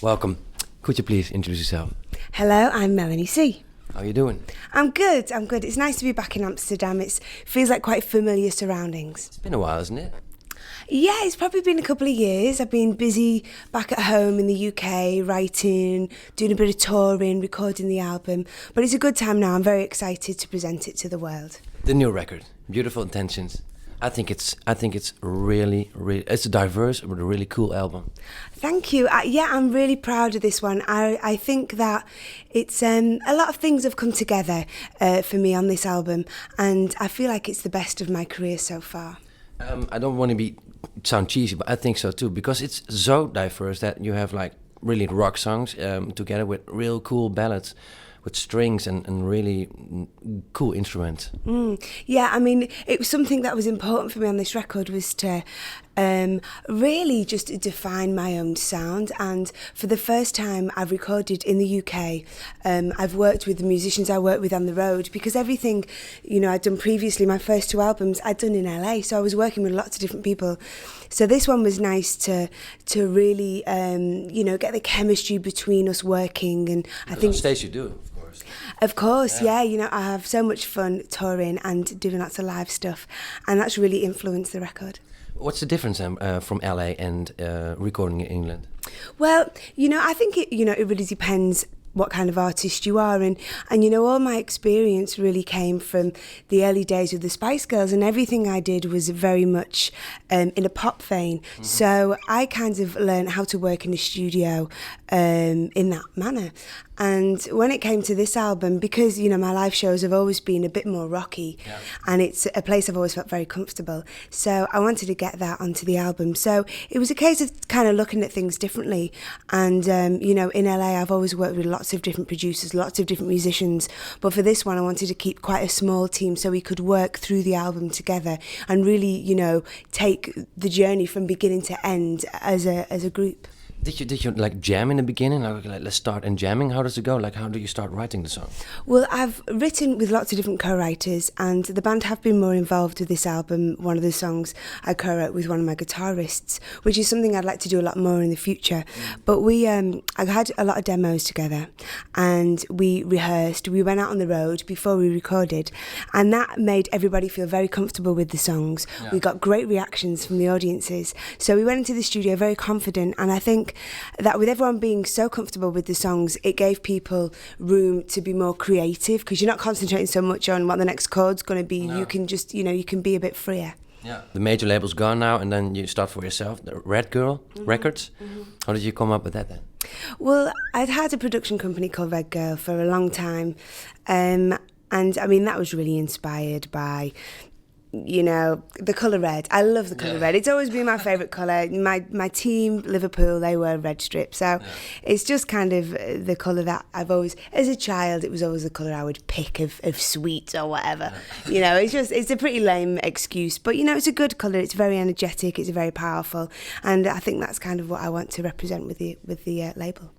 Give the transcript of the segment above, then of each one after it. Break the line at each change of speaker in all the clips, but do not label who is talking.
Welcome. Could you please introduce yourself?
Hello, I'm Melanie C.
How are you doing?
I'm good. It's nice to be back in Amsterdam. It feels like quite familiar surroundings.
It's been a while, isn't it?
Yeah, it's probably been a couple of years. I've been busy back at home in the UK, writing, doing a bit of touring, recording the album. But it's a good time now. I'm very excited to present it to the world.
The new record, Beautiful Intentions. I think it's really, it's a diverse but a really cool album.
Thank you. I'm really proud of this one. I think that it's a lot of things have come together for me on this album, and I feel like it's the best of my career so far.
I don't want to sound cheesy, but I think so too, because it's so diverse that you have like really rock songs together with real cool ballads with strings and really cool instruments.
Yeah, I mean, it was something that was important for me on this record was to really just define my own sound. And for the first time I've recorded in the UK, I've worked with the musicians I work with on the road, because everything, I'd done previously, my first two albums I'd done in LA, so I was working with lots of different people. So this one was nice to really, get the chemistry between us working. And I think
on stage you do.
Of course, yeah. I have so much fun touring and doing lots of live stuff, and that's really influenced the record.
What's the difference from LA and recording in England?
Well, I think it really depends what kind of artist you are, and all my experience really came from the early days with the Spice Girls, and everything I did was very much in a pop vein. Mm-hmm. So I kind of learned how to work in a studio in that manner. And when it came to this album, because, my live shows have always been a bit more rocky, and it's a place I've always felt very comfortable. So I wanted to get that onto the album. So it was a case of kind of looking at things differently. And, in LA, I've always worked with lots of different producers, lots of different musicians. But for this one, I wanted to keep quite a small team so we could work through the album together and really, take the journey from beginning to end as a group.
Did you like jam in the beginning? Like, let's start in jamming. How does it go? Like, how do you start writing the song?
Well, I've written with lots of different co-writers, and the band have been more involved with this album. One of the songs I co-wrote with one of my guitarists, which is something I'd like to do a lot more in the future. But I had a lot of demos together, and we rehearsed. We went out on the road before we recorded, and that made everybody feel very comfortable with the songs. Yeah. We got great reactions from the audiences. So we went into the studio very confident, and I think that with everyone being so comfortable with the songs, it gave people room to be more creative, because you're not concentrating so much on what the next chord's going to be. No. You can just, you can be a bit freer.
Yeah. The major label's gone now, and then you start for yourself, the Red Girl Records. Mm-hmm. How did you come up with that then?
Well, I'd had a production company called Red Girl for a long time, and I mean, that was really inspired by the colour red. I love the colour red. It's always been my favourite colour. My team, Liverpool, they wear red strip. So it's just kind of the colour that I've always, as a child, it was always the colour I would pick of sweets or whatever. It's a pretty lame excuse. But, it's a good colour. It's very energetic. It's very powerful. And I think that's kind of what I want to represent with the label.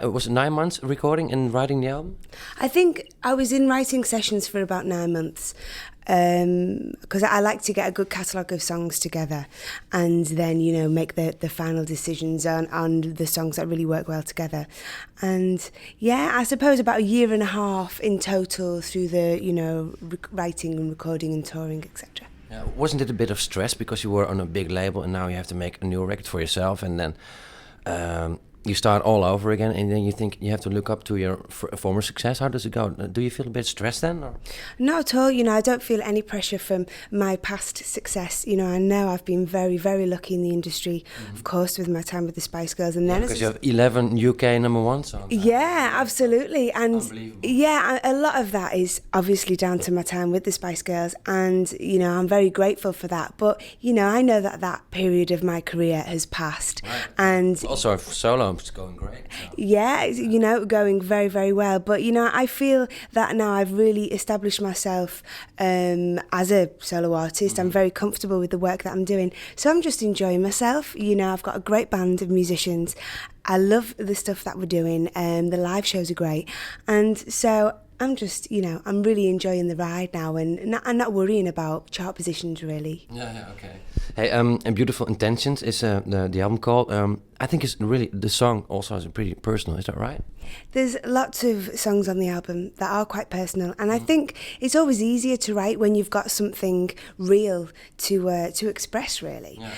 Was it 9 months recording and writing the album?
I think I was in writing sessions for about 9 months, because I like to get a good catalogue of songs together and then, make the final decisions on the songs that really work well together. And I suppose about a year and a half in total through the, writing and recording and touring, etc.
Wasn't it a bit of stress because you were on a big label and now you have to make a new record for yourself, and then you start all over again, and then you think you have to look up to your former success? How does it go? Do you feel a bit stressed then? Or?
Not at all. I don't feel any pressure from my past success. I know I've been very, very lucky in the industry, of course, with my time with the Spice Girls. And then
because you have 11 UK #1 songs.
Yeah, absolutely. And a lot of that is obviously down to my time with the Spice Girls, and, I'm very grateful for that. But, I know that period of my career has passed.
Right.
And
also solo, it's going great. So.
Yeah, going very, very well. But, I feel that now I've really established myself as a solo artist. I'm very comfortable with the work that I'm doing. So I'm just enjoying myself. I've got a great band of musicians. I love the stuff that we're doing. The live shows are great. And so I'm just, I'm really enjoying the ride now, and not worrying about chart positions really.
Yeah, okay. Hey, and Beautiful Intentions is the album called. I think it's really, the song also is pretty personal. Is that right?
There's lots of songs on the album that are quite personal, and I think it's always easier to write when you've got something real to express, really.
Yeah.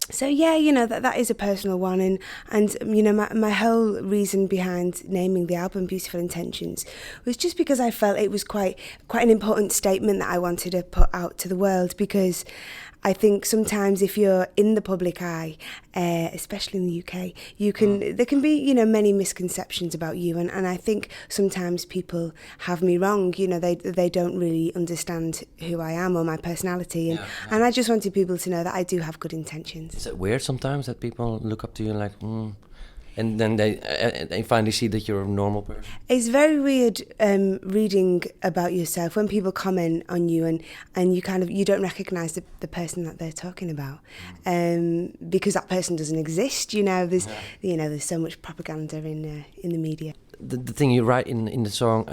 So yeah, that is a personal one, and my whole reason behind naming the album Beautiful Intentions was just because I felt it was quite an important statement that I wanted to put out to the world, because I think sometimes if you're in the public eye, especially in the UK, there can be many misconceptions about you, and I think sometimes people have me wrong. They don't really understand who I am or my personality, and I just wanted people to know that I do have good intentions.
Is it weird sometimes that people look up to you like, and then they finally see that you're a normal person?
It's very weird reading about yourself when people comment on you and you don't recognise the person that they're talking about, because that person doesn't exist. There's so much propaganda in the media.
The thing you write in the song,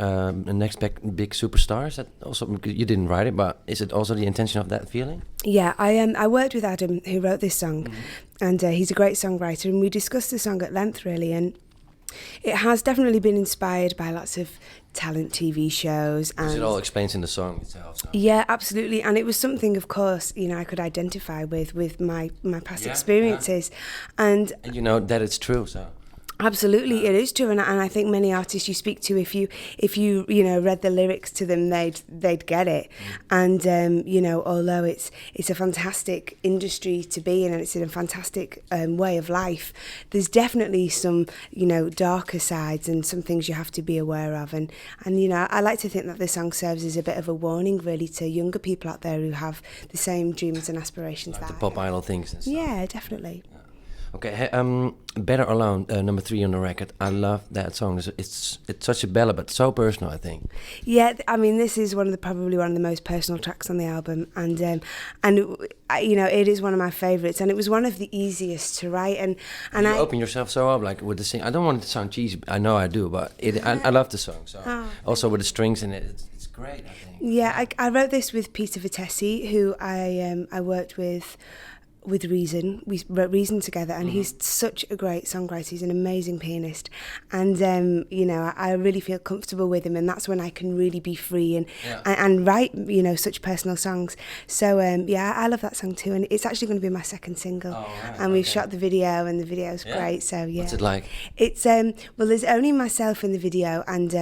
the next big superstar, is that also, because you didn't write it, but is it also the intention of that feeling?
Yeah, I worked with Adam, who wrote this song, and he's a great songwriter, and we discussed the song at length, really, and it has definitely been inspired by lots of talent TV shows. And
it all explains in the song itself. So.
Yeah, absolutely, and it was something, of course, I could identify with my past experiences, and
you know that it's true, so.
Absolutely, it is true, and I think many artists you speak to, if you read the lyrics to them, they'd get it. And although it's a fantastic industry to be in, and it's a fantastic way of life, there's definitely some darker sides and some things you have to be aware of. And I like to think that the song serves as a bit of a warning, really, to younger people out there who have the same dreams and aspirations.
Like
that
the pop idol things and stuff.
Yeah, definitely.
Okay, Better Alone, number 3 on the record. I love that song. It's such a ballad, but so personal, I think.
Yeah, I mean, this is probably one of the most personal tracks on the album, and it is one of my favourites, and it was one of the easiest to write. And
you open yourself so up, like with the sing. I don't want it to sound cheesy. I know I do, but I love the song. So also with the strings in it, it's great, I think.
Yeah, I wrote this with Peter Vitesi, who I worked with Reason. We wrote Reason together, and he's such a great songwriter. He's an amazing pianist, and I really feel comfortable with him, and that's when I can really be free and write such personal songs. So I love that song too, and it's actually going to be my second single.
Oh, right,
and we've shot the video, and the video's great. So yeah.
What's it like?
It's well, there's only myself in the video, and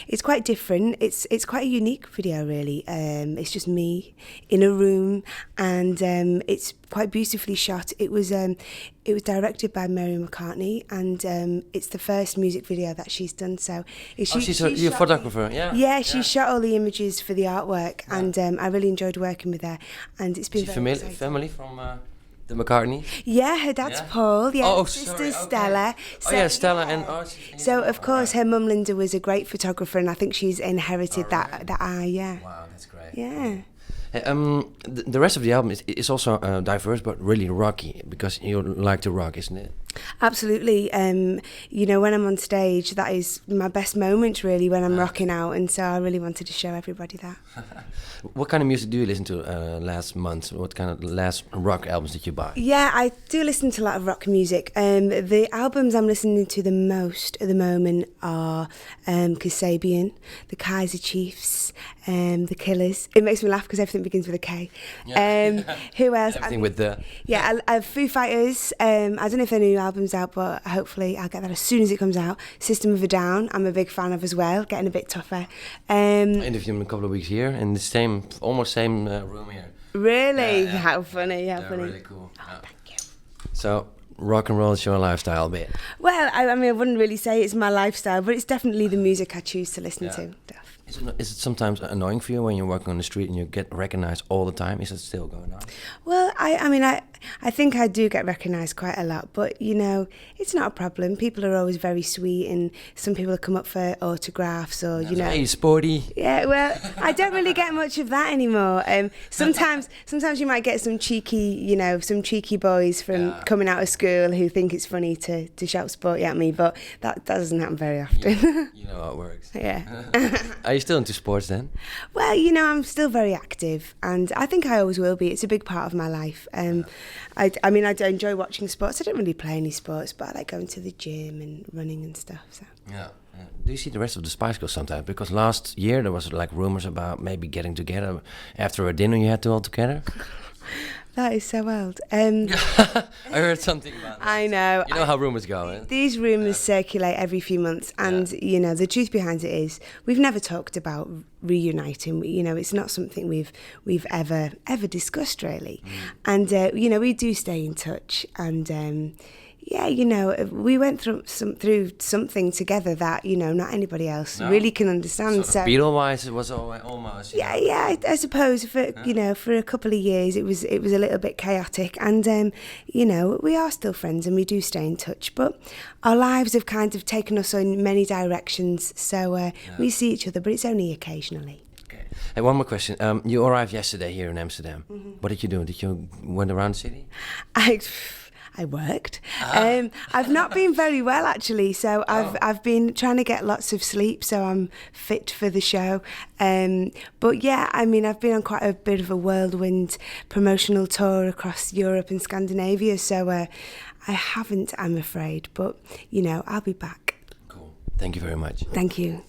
it's quite different. It's quite a unique video, really. It's just me in a room, and it's quite beautifully shot. It was directed by Mary McCartney, and it's the first music video that she's done. So
she's a photographer, yeah.
Yeah, she shot all the images for the artwork, and I really enjoyed working with her. And it's been very exciting.
Family from the McCartney?
Yeah, her dad's Paul. Yeah,
oh,
sister's
sorry,
Stella.
So, Stella and
so of course her mum Linda was a great photographer, and I think she's inherited that eye. Yeah.
Wow, that's great.
Yeah.
The rest of the album is also diverse, but really rocky, because you like to rock, isn't it?
Absolutely. When I'm on stage, that is my best moment, really, when I'm rocking out, and so I really wanted to show everybody that.
What kind of music do you listen to last month? What kind of last rock albums did you buy?
Yeah, I do listen to a lot of rock music. The albums I'm listening to the most at the moment are Kasabian, the Kaiser Chiefs, the Killers. It makes me laugh because everything begins with a K.
Yeah.
Who else?
Everything with the...
Yeah, Foo Fighters. I don't know if their new album's out, but hopefully I'll get that as soon as it comes out. System of a Down, I'm a big fan of as well, getting a bit tougher.
I interviewed them a couple of weeks here in the almost same room here.
Really? Yeah. How funny, how funny.
Really cool.
Oh, thank you.
So, rock and roll is your lifestyle a bit?
Well, I mean, I wouldn't really say it's my lifestyle, but it's definitely the music I choose to listen to.
Is it sometimes annoying for you when you're walking on the street and you get recognized all the time? Is it still going on?
Well, I mean, I think I do get recognised quite a lot, but, you know, it's not a problem. People are always very sweet, and some people come up for autographs or, you know.
Hey, sporty.
Yeah, well, I don't really get much of that anymore. Sometimes you might get some cheeky boys from coming out of school who think it's funny to shout sporty at me, but that doesn't happen very often.
You know how it works.
Yeah.
Are you still into sports then?
Well, you know, I'm still very active, and I think I always will be. It's a big part of my life. I mean, I do enjoy watching sports. I don't really play any sports, but I like going to the gym and running and stuff. So.
Yeah. Do you see the rest of the Spice Girls sometimes? Because last year there was like rumors about maybe getting together after a dinner. You had to all together.
That is so old.
I heard something about that.
I know.
You know how rumors go, eh?
These rumours circulate every few months, and you know the truth behind it is we've never talked about reuniting. You know, it's not something we've ever discussed really, and you know we do stay in touch, and yeah, you know, we went through something together that, you know, not anybody else really can understand.
So Beatle-wise, it was almost.
Yeah, I suppose for you know, for a couple of years it was a little bit chaotic, and you know, we are still friends and we do stay in touch, but our lives have kind of taken us in many directions, so we see each other, but it's only occasionally.
Okay. Hey, one more question. You arrived yesterday here in Amsterdam. What did you do? Did you went around the city?
I worked. I've not been very well actually, so I've been trying to get lots of sleep so I'm fit for the show. But yeah, I mean, I've been on quite a bit of a whirlwind promotional tour across Europe and Scandinavia, so I haven't, I'm afraid. But you know, I'll be back.
Cool. Thank you very much.
Thank you.